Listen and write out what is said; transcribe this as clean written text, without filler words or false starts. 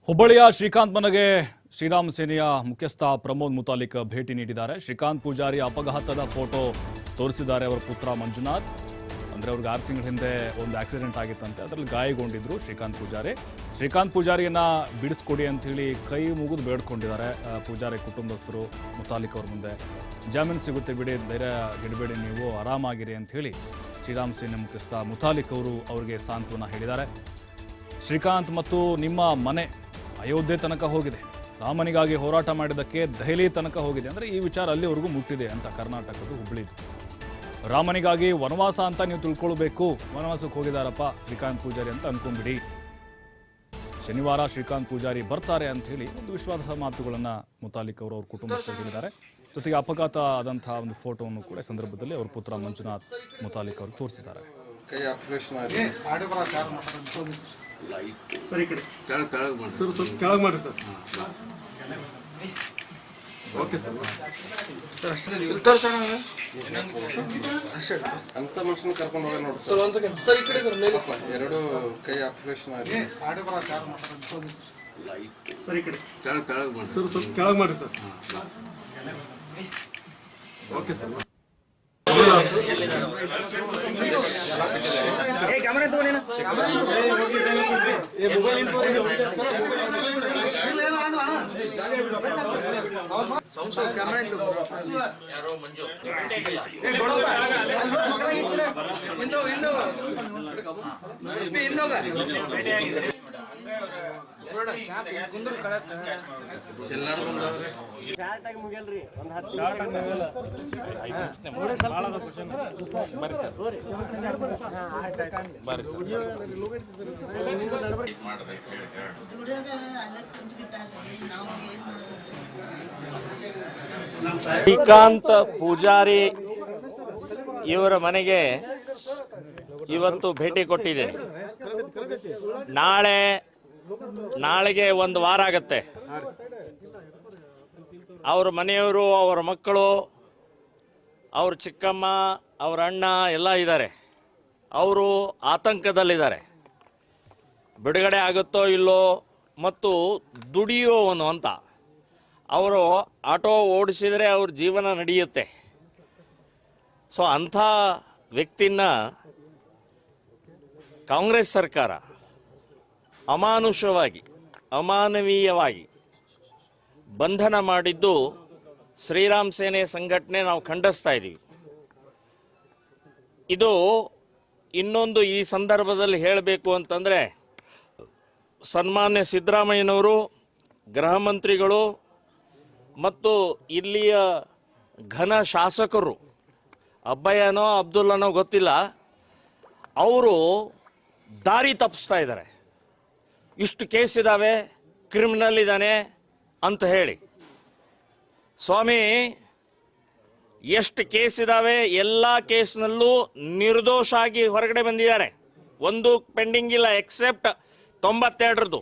ಹುಬ್ಬಳ್ಳಿಯ ಶ್ರೀಕಾಂತ್ ಮನೆಗೆ ಶ್ರೀರಾಮ್ ಸೇನೆಯ ಮುಖ್ಯಸ್ಥ ಪ್ರಮೋದ್ ಮುತಾಲಿಕ್ ಭೇಟಿ ನೀಡಿದ್ದಾರೆ. ಶ್ರೀಕಾಂತ್ ಪೂಜಾರಿ ಅಪಘಾತದ ಫೋಟೋ ತೋರಿಸಿದ್ದಾರೆ. ಅವರ ಪುತ್ರ ಮಂಜುನಾಥ್ ಅಂದರೆ ಅವ್ರಿಗೆ 6 ತಿಂಗಳ ಹಿಂದೆ ಒಂದು ಆಕ್ಸಿಡೆಂಟ್ ಆಗಿತ್ತಂತೆ, ಅದರಲ್ಲಿ ಗಾಯಗೊಂಡಿದ್ರು ಶ್ರೀಕಾಂತ್ ಪೂಜಾರಿಯನ್ನ ಬಿಡಿಸ್ಕೊಡಿ ಅಂತ ಹೇಳಿ ಕೈ ಮುಗಿದು ಬೇಡ್ಕೊಂಡಿದ್ದಾರೆ ಪೂಜಾರಿ ಕುಟುಂಬಸ್ಥರು ಮುತಾಲಿಕ್ ಅವ್ರ ಮುಂದೆ. ಜಾಮೀನು ಸಿಗುತ್ತೆ ಬಿಡಿ, ಧೈರ್ಯ ಗೆಡಬೇಡಿ, ನೀವು ಆರಾಮಾಗಿರಿ ಅಂತ ಹೇಳಿ ಶ್ರೀರಾಮ್ ಸೇನೆ ಮುಖ್ಯಸ್ಥ ಮುತಾಲಿಕ್ ಅವರು ಅವರಿಗೆ ಸಾಂತ್ವನ ಹೇಳಿದ್ದಾರೆ. ಶ್ರೀಕಾಂತ್ ಮತ್ತು ನಿಮ್ಮ ಮನೆ ಅಯೋಧ್ಯೆ ತನಕ ಹೋಗಿದೆ, ರಾಮನಿಗಾಗಿ ಹೋರಾಟ ಮಾಡಿದ್ದಕ್ಕೆ ದೆಹಲಿ ತನಕ ಹೋಗಿದೆ, ಅಂದರೆ ಈ ವಿಚಾರ ಅಲ್ಲಿವರೆಗೂ ಮುಟ್ಟಿದೆ ಅಂತ ಕರ್ನಾಟಕದ ಹುಬ್ಬಳ್ಳಿ. ರಾಮನಿಗಾಗಿ ವನವಾಸ ಅಂತ ನೀವು ತಿಳ್ಕೊಳ್ಬೇಕು, ವನವಾಸಕ್ಕೆ ಹೋಗಿದಾರಪ್ಪ ಶ್ರೀಕಾಂತ್ ಪೂಜಾರಿ ಅಂತ ಅನ್ಕೊಂಡ್ಬಿಡಿ. ಶನಿವಾರ ಶ್ರೀಕಾಂತ್ ಪೂಜಾರಿ ಬರ್ತಾರೆ ಅಂತ ಹೇಳಿ ಒಂದು ವಿಶ್ವಾಸ ಮಾತುಗಳನ್ನು ಮುತಾಲಿಕ್ ಅವರು ಅವ್ರ ಕುಟುಂಬಸ್ಥರು ಹೇಳಿದ್ದಾರೆ. ಜೊತೆಗೆ ಅಪಘಾತ ಆದಂತಹ ಒಂದು ಫೋಟೋವನ್ನು ಕೂಡ ಸಂದರ್ಭದಲ್ಲಿ ಅವ್ರ ಪುತ್ರ ಮಂಜುನಾಥ್ ಮುತಾಲಿಕ್ ಅವರು ತೋರಿಸಿದ್ದಾರೆ. ಸರ್ ಈ ಕಡೆ ಸರ್ ಸ್ವಲ್ಪ ಕೆಳಗೆ ಮಾಡಿ ಸರ್. Okay sir. ಅಂತ ಮನುಷ್ಯನ ಕರ್ಕೊಂಡು ಹೋಗ ನೋಡಿ ಸರ್. ಒಂದು ಸೆಕೆಂಡ್ ಸರ್, ಈ ಕಡೆ ಸರ್, ಮೇಲೆ ಎರಡು ಕೈ ಆಪರೇಷನ್ ಆಗಿ ಸರ್ ಈ ಕಡೆ ಕೆಳಗೆ ಮಾಡಿ ಸರ್, ಸ್ವಲ್ಪ ಕೆಳಗೆ ಮಾಡಿ sir. Okay sir. Srikanth Poojari ಇವರ ಮನೆಗೆ ಇವತ್ತು ಭೇಟಿ ಕೊಟ್ಟಿದ್ದೇನೆ. ನಾಳೆಗೆ ಒಂದು ವಾರ ಆಗತ್ತೆ. ಅವ್ರ ಮನೆಯವರು, ಅವರ ಮಕ್ಕಳು, ಅವ್ರ ಚಿಕ್ಕಮ್ಮ, ಅವ್ರ ಅಣ್ಣ ಎಲ್ಲ ಇದ್ದಾರೆ. ಅವರು ಆತಂಕದಲ್ಲಿದ್ದಾರೆ, ಬಿಡುಗಡೆ ಆಗುತ್ತೋ ಇಲ್ಲೋ ಮತ್ತು ದುಡಿಯೋವನು ಅಂತ. ಅವರು ಆಟೋ ಓಡಿಸಿದರೆ ಅವ್ರ ಜೀವನ ನಡೆಯುತ್ತೆ. ಸೊ ಅಂಥ ವ್ಯಕ್ತಿನ ಕಾಂಗ್ರೆಸ್ ಸರ್ಕಾರ ಅಮಾನುಷವಾಗಿ, ಅಮಾನವೀಯವಾಗಿ ಬಂಧನ ಮಾಡಿದ್ದು ಶ್ರೀರಾಮ್ ಸೇನೆ ಸಂಘಟನೆ ನಾವು ಖಂಡಿಸ್ತಾ ಇದ್ದೀವಿ. ಇದು ಇನ್ನೊಂದು ಈ ಸಂದರ್ಭದಲ್ಲಿ ಹೇಳಬೇಕು ಅಂತಂದರೆ, ಸನ್ಮಾನ್ಯ ಸಿದ್ದರಾಮಯ್ಯನವರು, ಗೃಹ ಮಂತ್ರಿಗಳು ಮತ್ತು ಇಲ್ಲಿಯ ಘನ ಶಾಸಕರು, ಅಬ್ಬಯ್ಯನೋ ಅಬ್ದುಲ್ಲನೋ ಗೊತ್ತಿಲ್ಲ, ಅವರು ದಾರಿ ತಪ್ಪಿಸ್ತಾ ಇದ್ದಾರೆ. ಇಷ್ಟು ಕೇಸ್ ಇದ್ದಾವೆ, ಕ್ರಿಮಿನಲ್ ಇದ್ದಾನೆ ಅಂತ ಹೇಳಿ. ಸ್ವಾಮಿ, ಎಷ್ಟು ಕೇಸ್ ಇದ್ದಾವೆ, ಎಲ್ಲ ಕೇಸ್ನಲ್ಲೂ ನಿರ್ದೋಷ ಆಗಿ ಹೊರಗಡೆ ಬಂದಿದ್ದಾರೆ. ಒಂದು ಪೆಂಡಿಂಗ್ ಇಲ್ಲ ಎಕ್ಸೆಪ್ಟ್ 92ರದ್ದು.